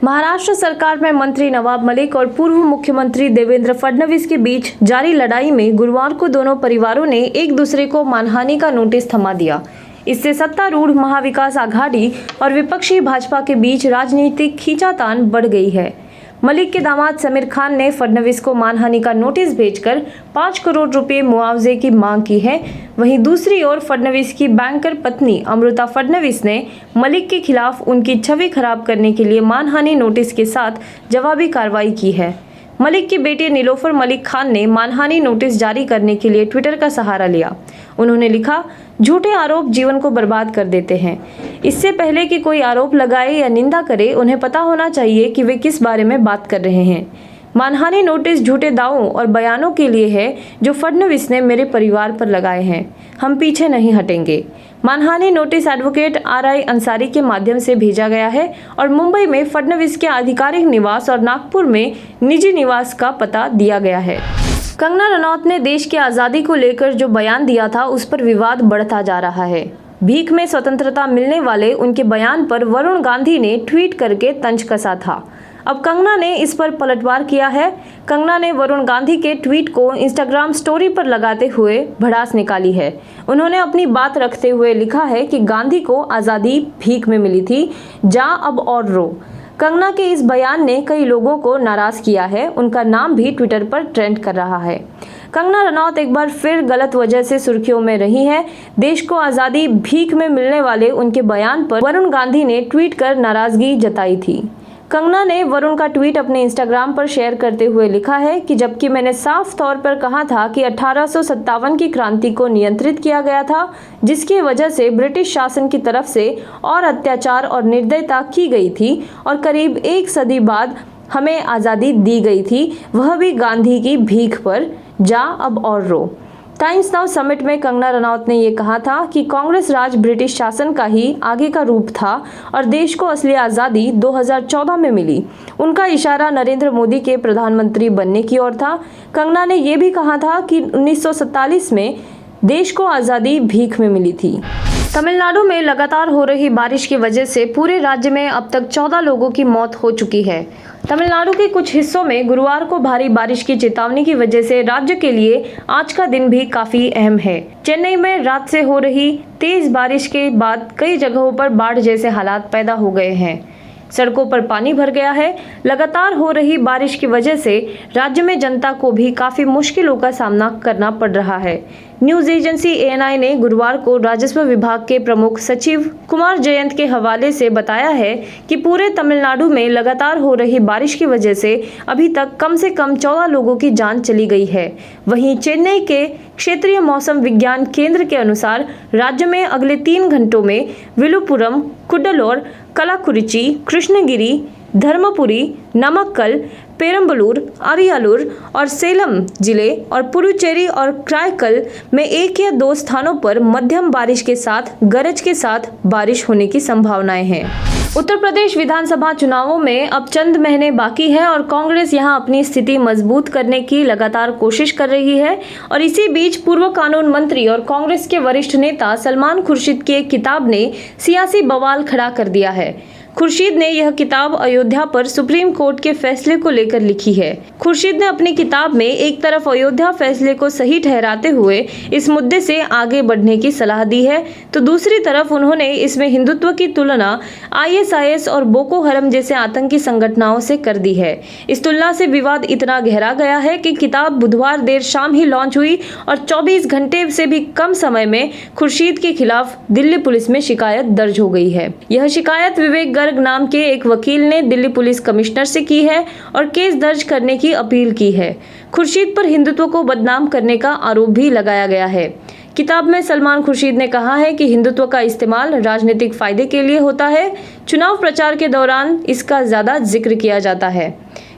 महाराष्ट्र सरकार में मंत्री नवाब मलिक और पूर्व मुख्यमंत्री देवेंद्र फडणवीस के बीच जारी लड़ाई में गुरुवार को दोनों परिवारों ने एक दूसरे को मानहानि का नोटिस थमा दिया। इससे सत्तारूढ़ महाविकास आघाड़ी और विपक्षी भाजपा के बीच राजनीतिक खींचातान बढ़ गई है। मलिक के दामाद समीर खान ने फडणवीस को मानहानि का नोटिस भेजकर 5 करोड़ रुपए मुआवजे की मांग की है। वहीं दूसरी ओर फडणवीस की बैंकर पत्नी अमृता फडणवीस ने मलिक के खिलाफ उनकी छवि खराब करने के लिए मानहानि नोटिस के साथ जवाबी कार्रवाई की है। मलिक की बेटी नीलोफर मलिक खान ने मानहानि नोटिस जारी करने के लिए ट्विटर का सहारा लिया। उन्होंने लिखा, झूठे आरोप जीवन को बर्बाद कर देते हैं। इससे पहले कि कोई आरोप लगाए या निंदा करे, उन्हें पता होना चाहिए कि वे किस बारे में बात कर रहे हैं। मानहानि नोटिस झूठे दावों और बयानों के लिए है जो फडणवीस ने मेरे परिवार पर लगाए हैं। हम पीछे नहीं हटेंगे। मानहानि नोटिस एडवोकेट RI अंसारी के माध्यम से भेजा गया है और मुंबई में फडणवीस के आधिकारिक निवास और नागपुर में निजी निवास का पता दिया गया है। कंगना रनौत ने देश की आज़ादी को लेकर जो बयान दिया था, उस पर विवाद बढ़ता जा रहा है। भीख में स्वतंत्रता मिलने वाले उनके बयान पर वरुण गांधी ने ट्वीट करके तंज कसा था। अब कंगना ने इस पर पलटवार किया है। कंगना ने वरुण गांधी के ट्वीट को इंस्टाग्राम स्टोरी पर लगाते हुए भड़ास निकाली है। उन्होंने अपनी बात रखते हुए लिखा है कि गांधी को आज़ादी भीख में मिली थी, जा अब और रो। कंगना के इस बयान ने कई लोगों को नाराज किया है। उनका नाम भी ट्विटर पर ट्रेंड कर रहा है। कंगना रनौत एक बार फिर गलत वजह से सुर्खियों में रही है। देश को आज़ादी भीख में मिलने वाले उनके बयान पर वरुण गांधी ने ट्वीट कर नाराजगी जताई थी। कंगना ने वरुण का ट्वीट अपने इंस्टाग्राम पर शेयर करते हुए लिखा है कि जबकि मैंने साफ तौर पर कहा था कि 1857 की क्रांति को नियंत्रित किया गया था, जिसकी वजह से ब्रिटिश शासन की तरफ से और अत्याचार और निर्दयता की गई थी और करीब 1 सदी बाद हमें आज़ादी दी गई थी, वह भी गांधी की भीख पर, जा अब और रो। टाइम्स नाउ समिट में कंगना रनौत ने ये कहा था कि कांग्रेस राज ब्रिटिश शासन का ही आगे का रूप था और देश को असली आज़ादी 2014 में मिली। उनका इशारा नरेंद्र मोदी के प्रधानमंत्री बनने की ओर था। कंगना ने यह भी कहा था कि 1947 में देश को आज़ादी भीख में मिली थी। तमिलनाडु में लगातार हो रही बारिश की वजह से पूरे राज्य में अब तक 14 लोगों की मौत हो चुकी है। तमिलनाडु के कुछ हिस्सों में गुरुवार को भारी बारिश की चेतावनी की वजह से राज्य के लिए आज का दिन भी काफी अहम है। चेन्नई में रात से हो रही तेज बारिश के बाद कई जगहों पर बाढ़ जैसे हालात पैदा हो गए हैं। सड़कों पर पानी भर गया है। लगातार हो रही बारिश की वजह से राज्य में जनता को भी काफी मुश्किलों का सामना करना पड़ रहा है। न्यूज एजेंसी ANI ने गुरुवार को राजस्व विभाग के प्रमुख सचिव कुमार जयंत के हवाले से बताया है कि पूरे तमिलनाडु में लगातार हो रही बारिश की वजह से अभी तक कम से कम 14 लोगों की जान चली गई है। वहीं चेन्नई के क्षेत्रीय मौसम विज्ञान केंद्र के अनुसार राज्य में अगले 3 घंटों में विलुपुरम, कुड्डलोर, कलाकुरिची, कृष्णगिरी, धर्मपुरी, नमक्कल, पेरम्बलूर, अरियालूर और सेलम जिले और पुडुचेरी और क्राइकल में 1 या 2 स्थानों पर मध्यम बारिश के साथ गरज के साथ बारिश होने की संभावनाएं हैं। उत्तर प्रदेश विधानसभा चुनावों में अब चंद महीने बाकी है और कांग्रेस यहां अपनी स्थिति मजबूत करने की लगातार कोशिश कर रही है। और इसी बीच पूर्व कानून मंत्री और कांग्रेस के वरिष्ठ नेता सलमान खुर्शीद की एक किताब ने सियासी बवाल खड़ा कर दिया है। खुर्शीद ने यह किताब अयोध्या पर सुप्रीम कोर्ट के फैसले को लेकर लिखी है। खुर्शीद ने अपनी किताब में एक तरफ अयोध्या फैसले को सही ठहराते हुए इस मुद्दे से आगे बढ़ने की सलाह दी है, तो दूसरी तरफ उन्होंने इसमें हिंदुत्व की तुलना ISIS और बोको हरम जैसे आतंकी संगठनों से कर दी है। इस तुलना से विवाद इतना गहरा गया है कि किताब बुधवार देर शाम ही लॉन्च हुई और 24 घंटे से भी कम समय में खुर्शीद के खिलाफ दिल्ली पुलिस में शिकायत दर्ज हो गई है। यह शिकायत विवेक गर्ग नाम के एक वकील ने दिल्ली पुलिस कमिश्नर से की है और केस दर्ज करने की अपील की है। खुर्शीद पर हिंदुत्व को बदनाम करने का आरोप भी लगाया गया है। किताब में सलमान खुर्शीद ने कहा है कि हिंदुत्व का इस्तेमाल राजनीतिक फायदे के लिए होता है। चुनाव प्रचार के दौरान इसका ज्यादा जिक्र किया जाता है।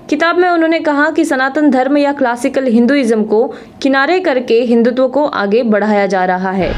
किताब में उन्होंने कहा कि सनातन धर्म या क्लासिकल हिंदुइज्म को किनारे करके हिंदुत्व को आगे बढ़ाया जा रहा है।